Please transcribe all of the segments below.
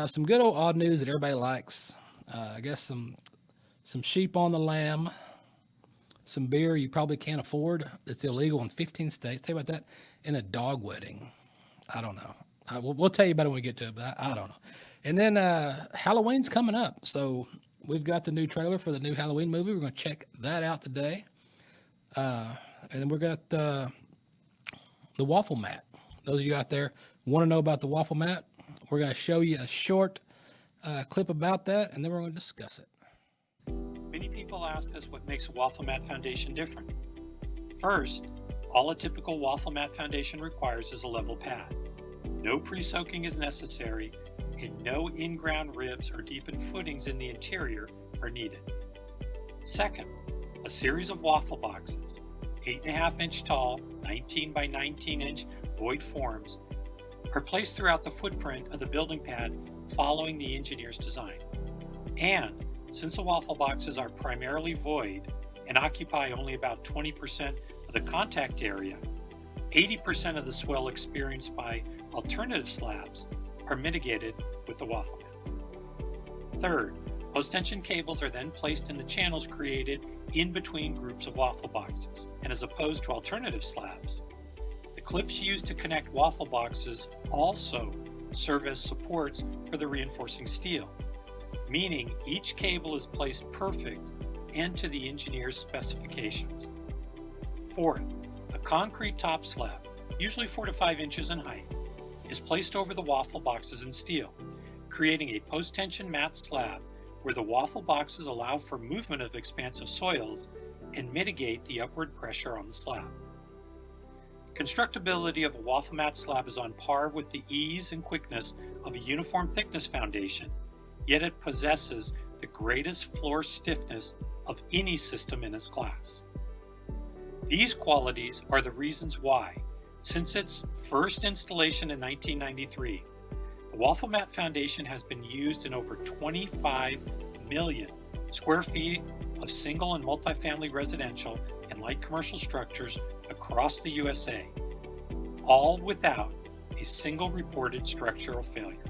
Some good old odd news that everybody likes. I guess some sheep on the lamb, some beer you probably can't afford that's illegal in 15 states. Tell you about that. And a dog wedding. I don't know. We'll tell you about it when we get to it, but I don't know. And then Halloween's coming up. So we've got the new trailer for the new Halloween movie. We're going to check that out today. And then we've got the Waffle Mat. Those of you out there want to know about the Waffle Mat, we're going to show you a short clip about that, and then we're going to discuss it. Many people ask us what makes a Wafflemat foundation different. First, all a typical Wafflemat foundation requires is a level pad. No pre-soaking is necessary, and no in-ground ribs or deepened footings in the interior are needed. Second, a series of waffle boxes, 8.5 inch tall, 19 by 19 inch void forms, are placed throughout the footprint of the building pad following the engineer's design. And since the waffle boxes are primarily void and occupy only about 20% of the contact area, 80% of the swell experienced by alternative slabs are mitigated with the Waffle Mat. Third, post-tension cables are then placed in the channels created in between groups of waffle boxes, and as opposed to alternative slabs, the clips used to connect waffle boxes also serve as supports for the reinforcing steel, meaning each cable is placed perfect and to the engineer's specifications. Fourth, a concrete top slab, usually 4 to 5 inches in height, is placed over the waffle boxes in steel, creating a post-tension mat slab where the waffle boxes allow for movement of expansive soils and mitigate the upward pressure on the slab. Constructability of a Waffle Mat slab is on par with the ease and quickness of a uniform thickness foundation, yet it possesses the greatest floor stiffness of any system in its class. These qualities are the reasons why, since its first installation in 1993, the Waffle Mat foundation has been used in over 25 million square feet of single and multifamily residential and light commercial structures across the USA, all without a single reported structural failure.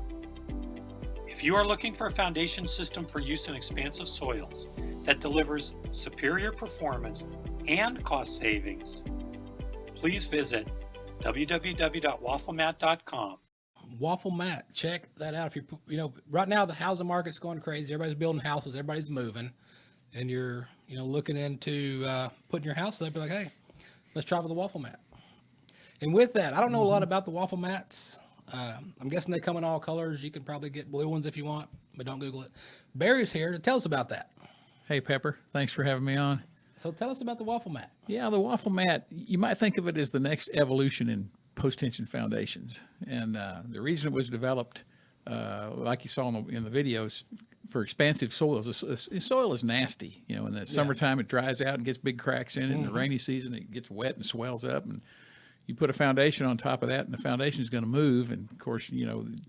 If you are looking for a foundation system for use in expansive soils that delivers superior performance and cost savings, please visit www.wafflemat.com. Waffle Mat, check that out. If you're, right now the housing market's going crazy. Everybody's building houses. Everybody's moving, and you're, looking into putting your house up. Be like, hey, let's try for the Waffle Mat. And with that, I don't know a lot about the Waffle Mats. I'm guessing they come in all colors. You can probably get blue ones if you want, but don't Google it. Barry's here to tell us about that. Hey, Pepper. Thanks for having me on. So tell us about the Waffle Mat. Yeah, the Waffle Mat, you might think of it as the next evolution in post-tension foundations. And the reason it was developed, like you saw in the videos, for expansive soils. The soil is nasty. In the summertime, it dries out and gets big cracks in it. In the rainy season, it gets wet and swells up. And you put a foundation on top of that, and the foundation is going to move. And, of course,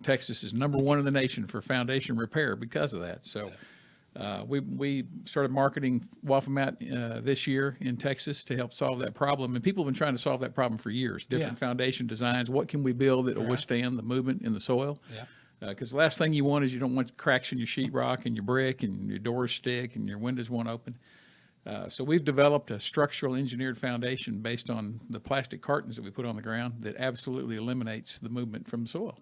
Texas is #1 in the nation for foundation repair because of that. So we started marketing Waffle Mat this year in Texas to help solve that problem. And people have been trying to solve that problem for years. Different foundation designs. What can we build that will withstand the movement in the soil? Yeah. Because the last thing you want is you don't want cracks in your sheetrock and your brick and your doors stick and your windows won't open. So we've developed a structural engineered foundation based on the plastic cartons that we put on the ground that absolutely eliminates the movement from the soil.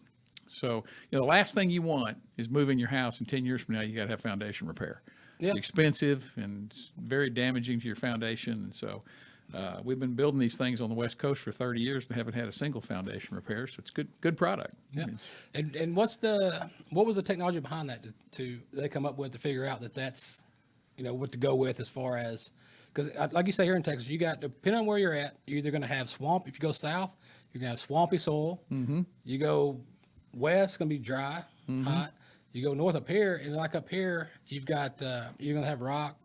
So the last thing you want is moving your house, and 10 years from now you got to have foundation repair. Yeah. It's expensive and it's very damaging to your foundation. And so we've been building these things on the West Coast for 30 years and haven't had a single foundation repair. So it's good product. Yeah. And what was the technology behind that to they come up with to figure out that's what to go with as far as, because like you say here in Texas, you got, depending on where you're at, you're either going to have swamp. If you go south, you're going to have swampy soil. Mm-hmm. You go west, it's going to be dry, hot. You go north up here, and like up here, you've got, you're going to have rock.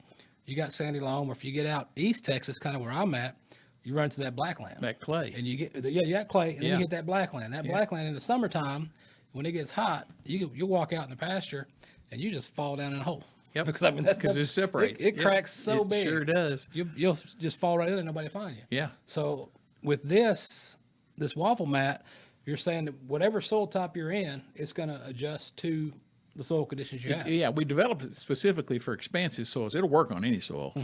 You got sandy loam. Or if you get out East Texas, kind of where I'm at, you run into that black land. That clay. And you got clay, and then you hit that black land. That black land in the summertime, when it gets hot, you walk out in the pasture, and you just fall down in a hole. Yep. Because it separates. It cracks so big. It sure does. You'll just fall right in and nobody find you. Yeah. So with this Waffle Mat, you're saying that whatever soil type you're in, it's going to adjust to the soil conditions you have. Yeah, we developed it specifically for expansive soils. It'll work on any soil.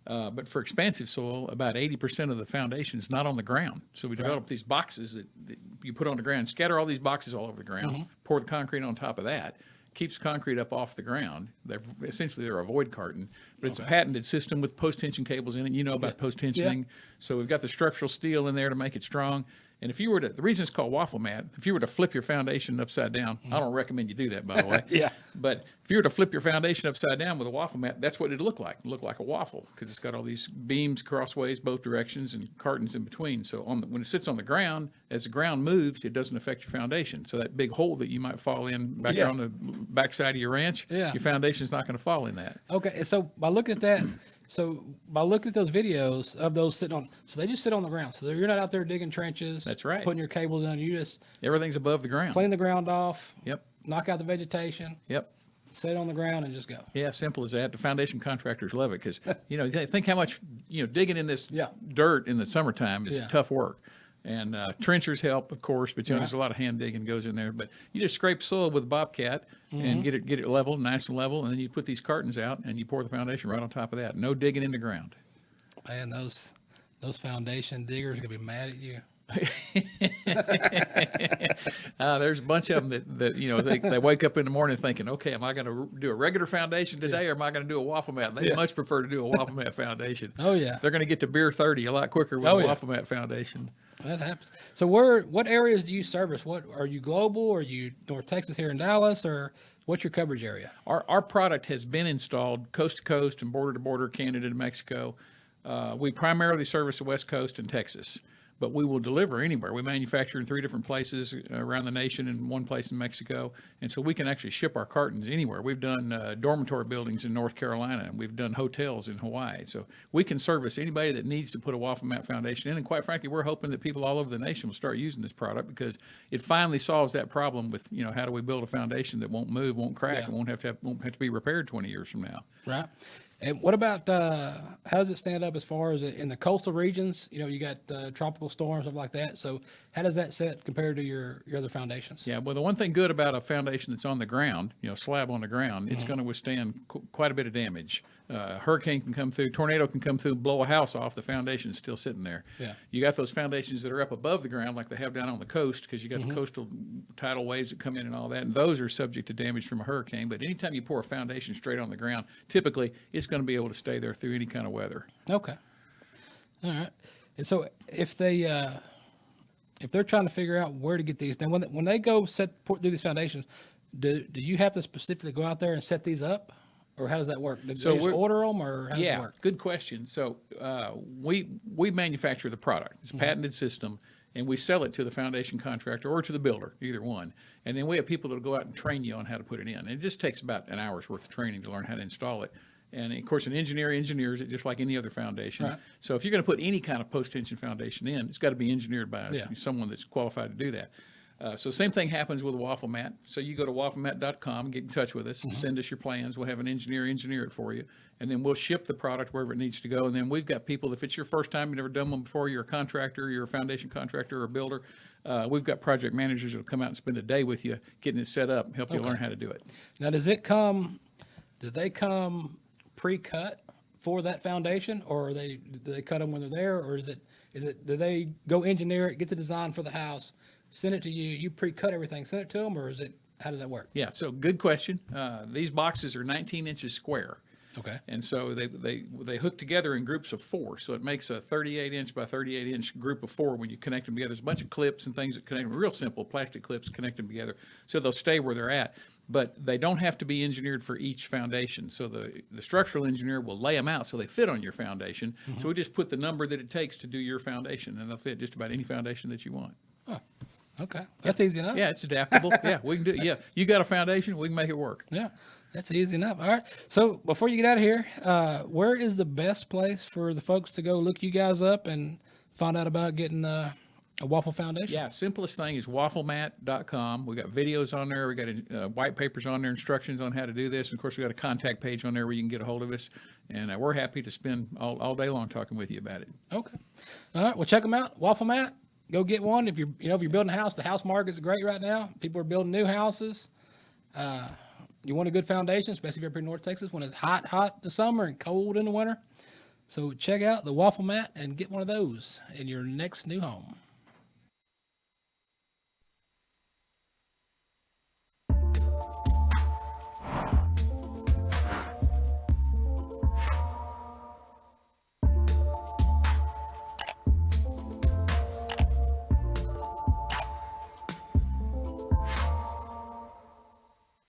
But for expansive soil, about 80% of the foundation is not on the ground. So we developed these boxes that you put on the ground, scatter all these boxes all over the ground, pour the concrete on top of that, keeps concrete up off the ground. They're a void carton, but it's a patented system with post-tension cables in it. You know about post-tensioning. Yeah. So we've got the structural steel in there to make it strong. And if you were to, the reason it's called Waffle Mat, if you were to flip your foundation upside down, I don't recommend you do that, by the way. Yeah. But if you were to flip your foundation upside down with a waffle mat, that's what it'd look like. It'd look like a waffle because it's got all these beams crossways, both directions, and cartons in between. So when it sits on the ground, as the ground moves, it doesn't affect your foundation. So that big hole that you might fall in back on the backside of your ranch, your foundation's not going to fall in that. Okay, and so by looking at that, by looking at those videos of those sitting on, so they just sit on the ground. So you're not out there digging trenches. That's right. Putting your cables in. You just Everything's above the ground. clean the ground off. Yep. Knock out the vegetation. Yep. Sit on the ground and just go. Yeah, simple as that. The foundation contractors love it because, think how much, digging in this dirt in the summertime is tough work. And trenchers help, of course, but there's a lot of hand digging goes in there. But you just scrape soil with a bobcat and get it level, nice and level, and then you put these cartons out and you pour the foundation right on top of that. No digging in the ground. Man, those foundation diggers are gonna be mad at you. There's a bunch of them that they wake up in the morning thinking, okay, am I going to do a regular foundation today or am I going to do a waffle mat? They much prefer to do a waffle mat foundation. Oh yeah, they're going to get to beer 30 a lot quicker with a waffle mat foundation. That happens. So what areas do you service? What are you global? Are you North Texas here in Dallas, or what's your coverage area? Our product has been installed coast to coast and border to border, Canada and Mexico. We primarily service the West Coast and Texas, but we will deliver anywhere. We manufacture in 3 different places around the nation and 1 place in Mexico. And so we can actually ship our cartons anywhere. We've done dormitory buildings in North Carolina, and we've done hotels in Hawaii. So we can service anybody that needs to put a waffle mat foundation in. And quite frankly, we're hoping that people all over the nation will start using this product because it finally solves that problem with, how do we build a foundation that won't move, won't crack, and won't have to be repaired 20 years from now. Right. And what about how does it stand up as far as in the coastal regions? You got tropical storms, stuff like that. So how does that set compared to your other foundations? Yeah, well, the one thing good about a foundation that's on the ground, slab on the ground, it's going to withstand quite a bit of damage. Hurricane can come through, tornado can come through, blow a house off. The foundation is still sitting there. Yeah. You got those foundations that are up above the ground, like they have down on the coast, because you got the coastal tidal waves that come in and all that, and those are subject to damage from a hurricane. But anytime you pour a foundation straight on the ground, typically it's going to be able to stay there through any kind of weather. Okay. All right. And so if they're trying to figure out where to get these, then when they go do these foundations, do you have to specifically go out there and set these up? Or how does that work? Do they just order them, or how does it work? Good question. So we manufacture the product. It's a patented system, and we sell it to the foundation contractor or to the builder, either one. And then we have people that will go out and train you on how to put it in. And it just takes about an hour's worth of training to learn how to install it. And of course, an engineer engineers it just like any other foundation. Right. So if you're going to put any kind of post-tension foundation in, it's got to be engineered by someone that's qualified to do that. So same thing happens with a waffle mat. So you go to wafflemat.com, get in touch with us, send us your plans. We'll have an engineer it for you, and then we'll ship the product wherever it needs to go. And then we've got people, if it's your first time, you've never done one before, you're a contractor, you're a foundation contractor or a builder, we've got project managers that will come out and spend a day with you getting it set up, help you learn how to do it. Now, do they come pre-cut for that foundation, or do they cut them when they're there, or do they go engineer it, get the design for the house, send it to you, you pre-cut everything, send it to them, or how does that work? Yeah, so good question. These boxes are 19 inches square. Okay. And so they hook together in groups of 4. So it makes a 38-inch by 38-inch group of 4 when you connect them together. There's a bunch of clips and things that connect them, real simple plastic clips connect them together so they'll stay where they're at. But they don't have to be engineered for each foundation. So the structural engineer will lay them out so they fit on your foundation. So we just put the number that it takes to do your foundation, and they'll fit just about any foundation that you want. Oh. Okay, that's easy enough. Yeah, it's adaptable. Yeah, we can do it. Yeah, you got a foundation, we can make it work. Yeah, that's easy enough. All right. So before you get out of here, where is the best place for the folks to go look you guys up and find out about getting a waffle foundation? Yeah, simplest thing is wafflemat.com. We got videos on there. We got white papers on there, instructions on how to do this. And of course, we got a contact page on there where you can get a hold of us. And we're happy to spend all day long talking with you about it. Okay. All right. Well, check them out. Waffle Mat. go get one. If you're building a house, the house market's great right now. People are building new houses. You want a good foundation, especially if you're up here in North Texas when it's hot in the summer and cold in the winter. So check out the Waffle Mat and get one of those in your next new home.